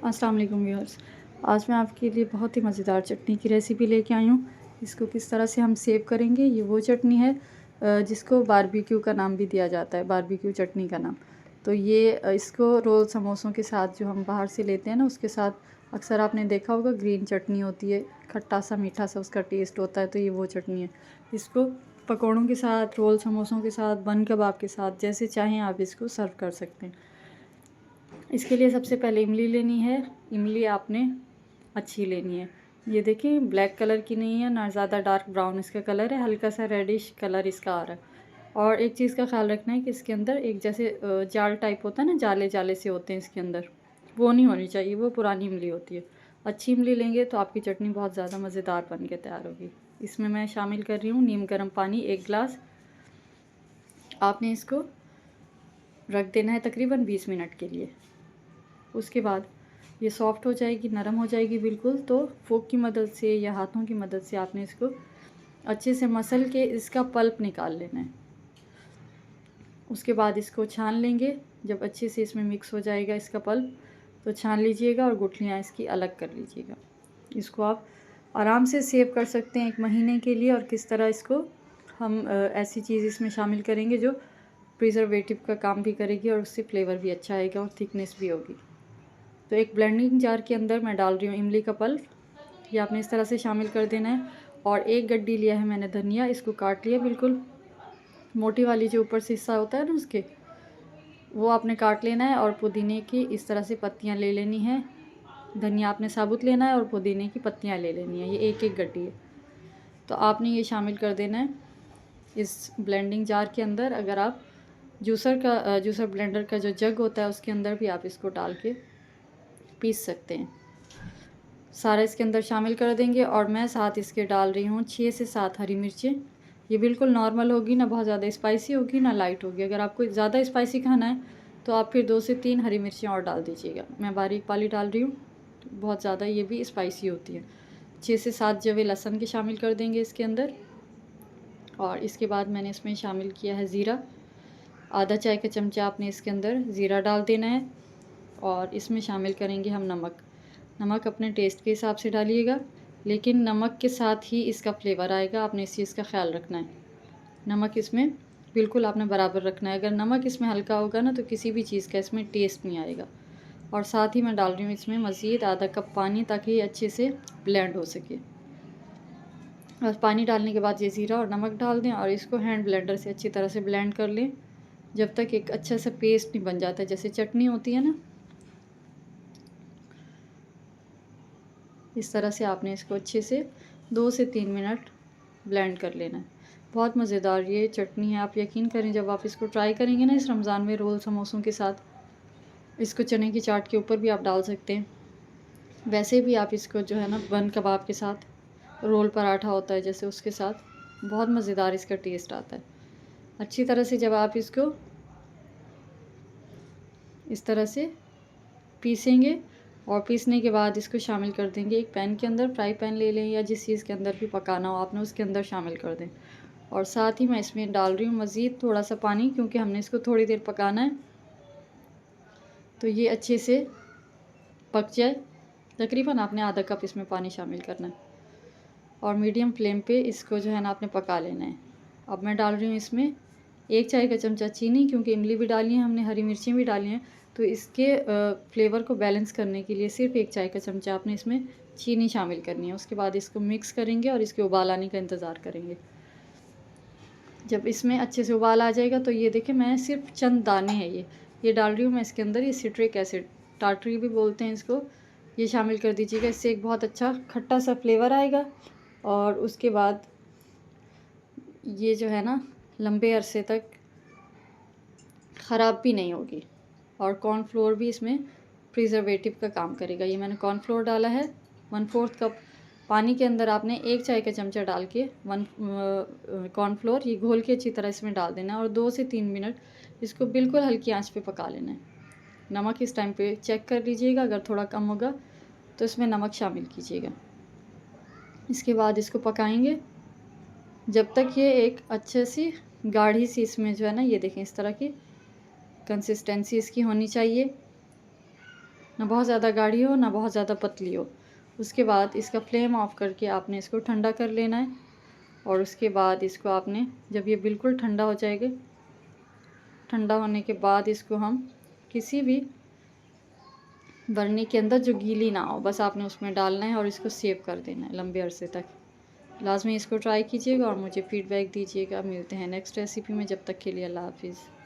अस्सलाम वालेकुम व्यूअर्स। आज मैं आपके लिए बहुत ही मज़ेदार चटनी की रेसिपी लेके आई हूँ। इसको किस तरह से हम सेव करेंगे, ये वो चटनी है जिसको बारबेक्यू का नाम भी दिया जाता है, बारबेक्यू चटनी का नाम। तो ये इसको रोल समोसों के साथ जो हम बाहर से लेते हैं ना, उसके साथ अक्सर आपने देखा होगा ग्रीन चटनी होती है, खट्टा सा मीठा सा उसका टेस्ट होता है, तो ये वो चटनी है। इसको पकौड़ों के साथ, रोल समोसों के साथ, बन कबाब के साथ, जैसे चाहें आप इसको सर्व कर सकते हैं। इसके लिए सबसे पहले इमली लेनी है। इमली आपने अच्छी लेनी है। ये देखिए ब्लैक कलर की नहीं है, ना ज़्यादा डार्क ब्राउन इसका कलर है, हल्का सा रेडिश कलर इसका आ रहा है। और एक चीज़ का ख्याल रखना है कि इसके अंदर एक जैसे जाल टाइप होता है ना, जाले जाले से होते हैं इसके अंदर, वो नहीं होनी चाहिए, वो पुरानी इमली होती है। अच्छी इमली लेंगे तो आपकी चटनी बहुत ज़्यादा मज़ेदार बन के तैयार होगी। इसमें मैं शामिल कर रही हूँ नीम गर्म पानी 1 गिलास। आपने इसको रख देना है तकरीबन 20 मिनट के लिए। उसके बाद ये सॉफ़्ट हो जाएगी, नरम हो जाएगी बिल्कुल, तो फ़ोक की मदद से या हाथों की मदद से आपने इसको अच्छे से मसल के इसका पल्प निकाल लेना है। उसके बाद इसको छान लेंगे। जब अच्छे से इसमें मिक्स हो जाएगा इसका पल्प, तो छान लीजिएगा और गुठलियाँ इसकी अलग कर लीजिएगा। इसको आप आराम से सेव कर सकते हैं 1 महीने के लिए। और किस तरह इसको हम ऐसी चीज़ इसमें शामिल करेंगे जो प्रिजर्वेटिव का काम भी करेगी और उससे फ्लेवर भी अच्छा आएगा और थिकनेस भी होगी। तो एक ब्लेंडिंग जार के अंदर मैं डाल रही हूँ इमली का पल्प। ये आपने इस तरह से शामिल कर देना है। और 1 गड्डी लिया है मैंने धनिया, इसको काट लिया बिल्कुल मोटी वाली, जो ऊपर से हिस्सा होता है ना उसके, वो आपने काट लेना है। और पुदीने की इस तरह से पत्तियाँ ले लेनी है। धनिया आपने साबुत लेना है और पुदीने की पत्तियाँ ले लेनी है, ये 1-1 गड्डी है। तो आपने ये शामिल कर देना है इस ब्लेंडिंग जार के अंदर। अगर आप जूसर ब्लेंडर का जो जग होता है उसके अंदर भी आप इसको डाल के पीस सकते हैं। सारा इसके अंदर शामिल कर देंगे। और मैं साथ इसके डाल रही हूँ 6 से 7 हरी मिर्चें। ये बिल्कुल नॉर्मल होगी, ना बहुत ज़्यादा स्पाइसी होगी ना लाइट होगी। अगर आपको ज़्यादा स्पाइसी खाना है तो आप फिर 2 से 3 हरी मिर्चें और डाल दीजिएगा। मैं बारीक वाली डाल रही हूँ, तो बहुत ज़्यादा ये भी स्पाइसी होती है। 6 से 7 जवे लहसुन के शामिल कर देंगे इसके अंदर। और इसके बाद मैंने इसमें शामिल किया है ज़ीरा। आधा चाय का चमचा आपने इसके अंदर ज़ीरा डाल देना है। और इसमें शामिल करेंगे हम नमक। नमक अपने टेस्ट के हिसाब से डालिएगा, लेकिन नमक के साथ ही इसका फ्लेवर आएगा, आपने इस चीज़ का ख्याल रखना है। नमक इसमें बिल्कुल आपने बराबर रखना है। अगर नमक इसमें हल्का होगा ना, तो किसी भी चीज़ का इसमें टेस्ट नहीं आएगा। और साथ ही मैं डाल रही हूँ इसमें मज़ीद आधा कप पानी, ताकि ये अच्छे से ब्लेंड हो सके। और पानी डालने के बाद ये ज़ीरा और नमक डाल दें और इसको हैंड ब्लेंडर से अच्छी तरह से ब्लेंड कर लें, जब तक एक अच्छा सा पेस्ट नहीं बन जाता है, जैसे चटनी होती है ना, इस तरह से आपने इसको अच्छे से 2 से 3 मिनट ब्लेंड कर लेना है। बहुत मज़ेदार ये चटनी है, आप यकीन करें जब आप इसको ट्राई करेंगे ना इस रमज़ान में रोल समोसों के साथ, इसको चने की चाट के ऊपर भी आप डाल सकते हैं। वैसे भी आप इसको जो है ना बन कबाब के साथ, रोल पराठा होता है जैसे, उसके साथ बहुत मज़ेदार इसका टेस्ट आता है। अच्छी तरह से जब आप इसको इस तरह से पीसेंगे और पीसने के बाद इसको शामिल कर देंगे एक पैन के अंदर। फ्राई पैन ले लें या जिस चीज़ के अंदर भी पकाना हो आपने, उसके अंदर शामिल कर दें। और साथ ही मैं इसमें डाल रही हूँ मज़ीद थोड़ा सा पानी, क्योंकि हमने इसको थोड़ी देर पकाना है, तो ये अच्छे से पक जाए। तकरीबन आपने आधा कप इसमें पानी शामिल करना है और मीडियम फ्लेम पे इसको जो है ना आपने पका लेना है। अब मैं डाल रही हूँ इसमें 1 चाय का चमचा चीनी, क्योंकि इमली भी डाली है हमने, हरी मिर्चें भी डाली हैं, तो इसके फ्लेवर को बैलेंस करने के लिए सिर्फ 1 चाय का चमचा आपने इसमें चीनी शामिल करनी है। उसके बाद इसको मिक्स करेंगे और इसके उबाल आने का इंतज़ार करेंगे। जब इसमें अच्छे से उबाल आ जाएगा, तो ये देखिए मैं सिर्फ चंद दाने हैं ये डाल रही हूँ मैं इसके अंदर। ये सिट्रिक एसिड, टाटरी भी बोलते हैं इसको, ये शामिल कर दीजिएगा। इससे एक बहुत अच्छा खट्टा सा फ्लेवर आएगा। और उसके बाद ये जो है ना लंबे अरसे तक ख़राब भी नहीं होगी। और कॉर्नफ्लोर भी इसमें प्रिजर्वेटिव का काम करेगा। ये मैंने कॉर्नफ्लोर डाला है 1/4 कप पानी के अंदर। आपने 1 चाय का चमचा डाल के कॉर्नफ्लोर ये घोल के अच्छी तरह इसमें डाल देना है और 2 से 3 मिनट इसको बिल्कुल हल्की आंच पे पका लेना है। नमक इस टाइम पे चेक कर लीजिएगा, अगर थोड़ा कम होगा तो इसमें नमक शामिल कीजिएगा। इसके बाद इसको पकाएंगे जब तक ये एक अच्छे सी गाढ़ी सी इसमें जो है ना, ये देखें इस तरह की कंसिस्टेंसी इसकी होनी चाहिए। ना बहुत ज़्यादा गाढ़ी हो ना बहुत ज़्यादा पतली हो। उसके बाद इसका फ्लेम ऑफ करके आपने इसको ठंडा कर लेना है और उसके बाद इसको आपने जब ये बिल्कुल ठंडा हो जाएगा, ठंडा होने के बाद इसको हम किसी भी बरनी के अंदर जो गीली ना हो, बस आपने उसमें डालना है और इसको सेव कर देना है लंबे अरसे तक। लाजमी इसको ट्राई कीजिएगा और मुझे फ़ीडबैक दीजिएगा। मिलते हैं नेक्स्ट रेसिपी में, जब तक के लिए अल्लाह हाफ़िज़।